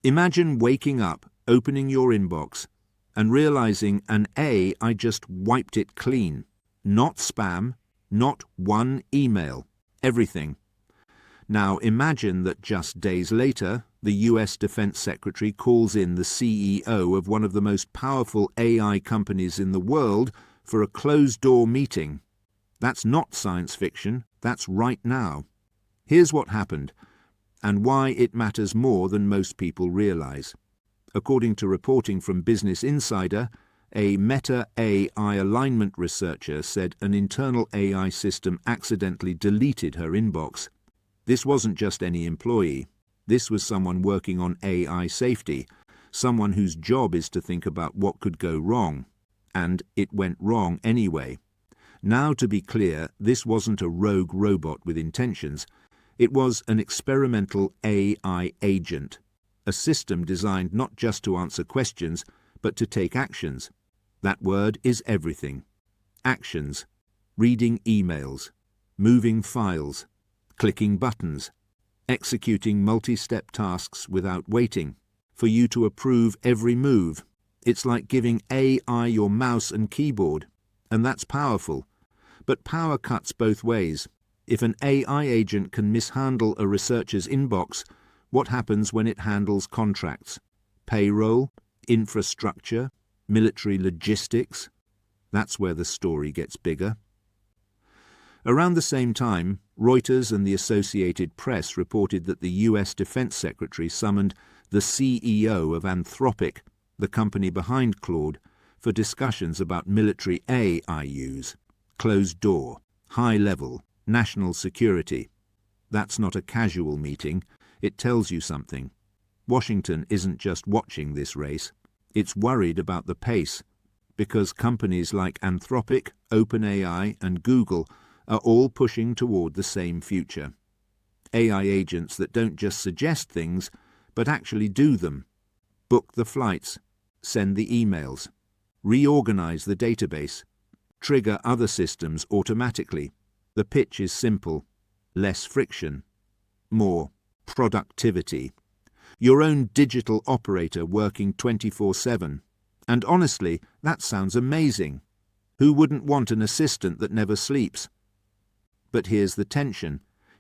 Imagine waking up, opening your inbox, and realizing I just wiped it clean. Not spam, not one email, everything. Now imagine that just days later, the US Defense Secretary calls in the CEO of one of the most powerful AI companies in the world for a closed-door meeting. That's not science fiction, that's right now. Here's what happened, and why it matters more than most people realize. According to reporting from Business Insider, a Meta AI alignment researcher said an internal AI system accidentally deleted her inbox. This wasn't just any employee. This was someone working on AI safety, someone whose job is to think about what could go wrong. And it went wrong anyway. Now, to be clear, this wasn't a rogue robot with intentions. It was an experimental AI agent, a system designed not just to answer questions, but to take actions. That word is everything. Actions. Reading emails, moving files, clicking buttons, executing multi-step tasks without waiting for you to approve every move. It's like giving AI your mouse and keyboard, and that's powerful. But power cuts both ways. If an AI agent can mishandle a researcher's inbox, what happens when it handles contracts, payroll, infrastructure, military logistics? That's where the story gets bigger. Around the same time, Reuters and the Associated Press reported that the US Defense Secretary summoned the CEO of Anthropic, the company behind Claude, for discussions about military AI use, closed door, high level, national security. That's not a casual meeting. It tells you something. Washington isn't just watching this race. It's worried about the pace, because companies like Anthropic, OpenAI, and Google are all pushing toward the same future. AI agents that don't just suggest things, but actually do them. Book the flights, send the emails, reorganize the database, trigger other systems automatically. The pitch is simple: less friction, more productivity. Your own digital operator working 24/7. And honestly, that sounds amazing. Who wouldn't want an assistant that never sleeps? But here's the tension.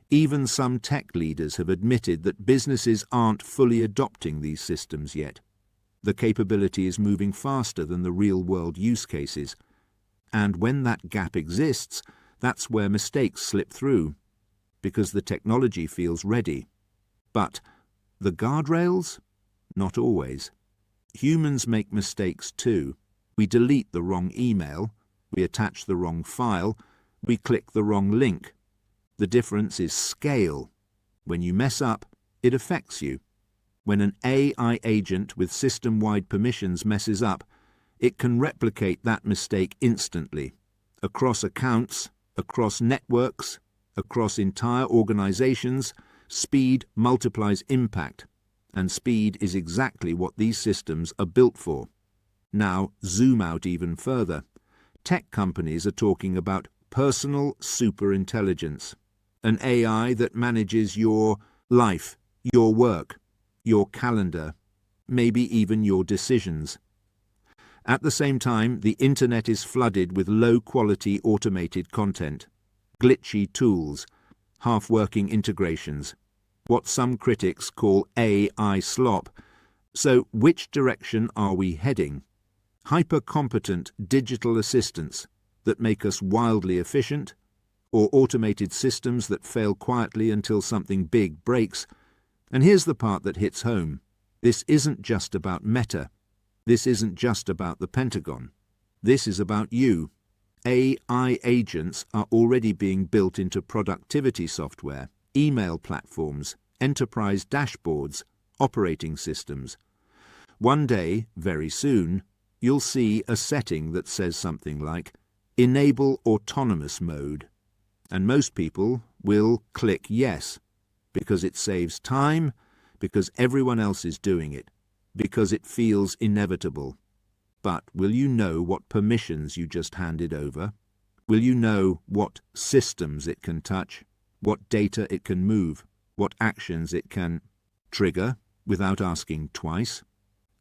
Even some tech leaders have admitted that businesses aren't fully adopting these systems yet. The capability is moving faster than the real-world use cases. And when that gap exists, that's where mistakes slip through, because the technology feels ready. But the guardrails? Not always. Humans make mistakes too. We delete the wrong email, we attach the wrong file, we click the wrong link. The difference is scale. When you mess up, it affects you. When an AI agent with system-wide permissions messes up, it can replicate that mistake instantly, across accounts, across networks, across entire organizations. Speed multiplies impact, and speed is exactly what these systems are built for. Now, zoom out even further. Tech companies are talking about personal superintelligence, an AI that manages your life, your work, your calendar, maybe even your decisions. At the same time, the internet is flooded with low-quality automated content, glitchy tools, half-working integrations, what some critics call AI slop. So which direction are we heading? Hyper-competent digital assistants that make us wildly efficient, or automated systems that fail quietly until something big breaks? And here's the part that hits home. This isn't just about Meta. This isn't just about the Pentagon. This is about you. AI agents are already being built into productivity software, email platforms, enterprise dashboards, operating systems. One day, very soon, you'll see a setting that says something like, "Enable autonomous mode." And most people will click yes, because it saves time, because everyone else is doing it, because it feels inevitable. But will you know what permissions you just handed over? Will you know what systems it can touch, what data it can move, what actions it can trigger, without asking twice.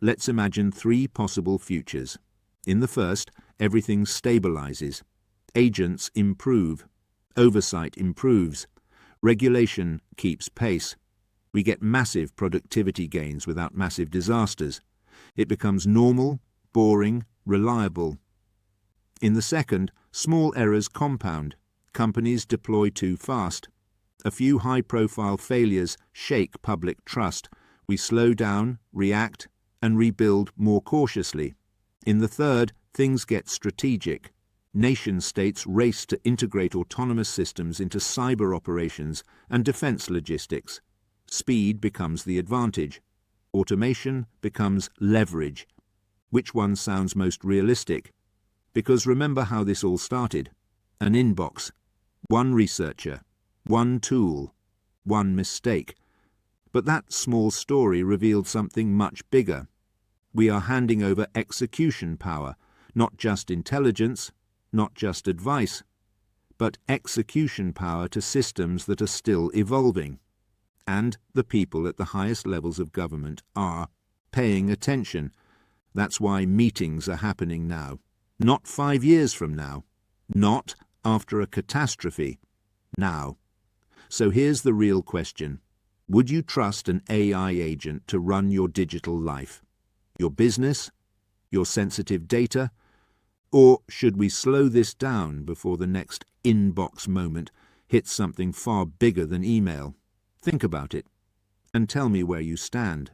Let's imagine 3 possible futures. In the first, everything stabilizes. Agents improve. Oversight improves. Regulation keeps pace. We get massive productivity gains without massive disasters. It becomes normal, boring, reliable. In the second, small errors compound. Companies deploy too fast. A few high-profile failures shake public trust. We slow down, react, and rebuild more cautiously. In the third, things get strategic. Nation-states race to integrate autonomous systems into cyber operations and defense logistics. Speed becomes the advantage. Automation becomes leverage. Which one sounds most realistic? Because remember how this all started. An inbox. One researcher. One tool. One mistake. But that small story revealed something much bigger. We are handing over execution power, not just intelligence, not just advice, but execution power to systems that are still evolving. And the people at the highest levels of government are paying attention. That's why meetings are happening now. Not 5 years from now. Not after a catastrophe. Now. So here's the real question. Would you trust an AI agent to run your digital life? Your business? Your sensitive data? Or should we slow this down before the next inbox moment hits something far bigger than email? Think about it, and tell me where you stand.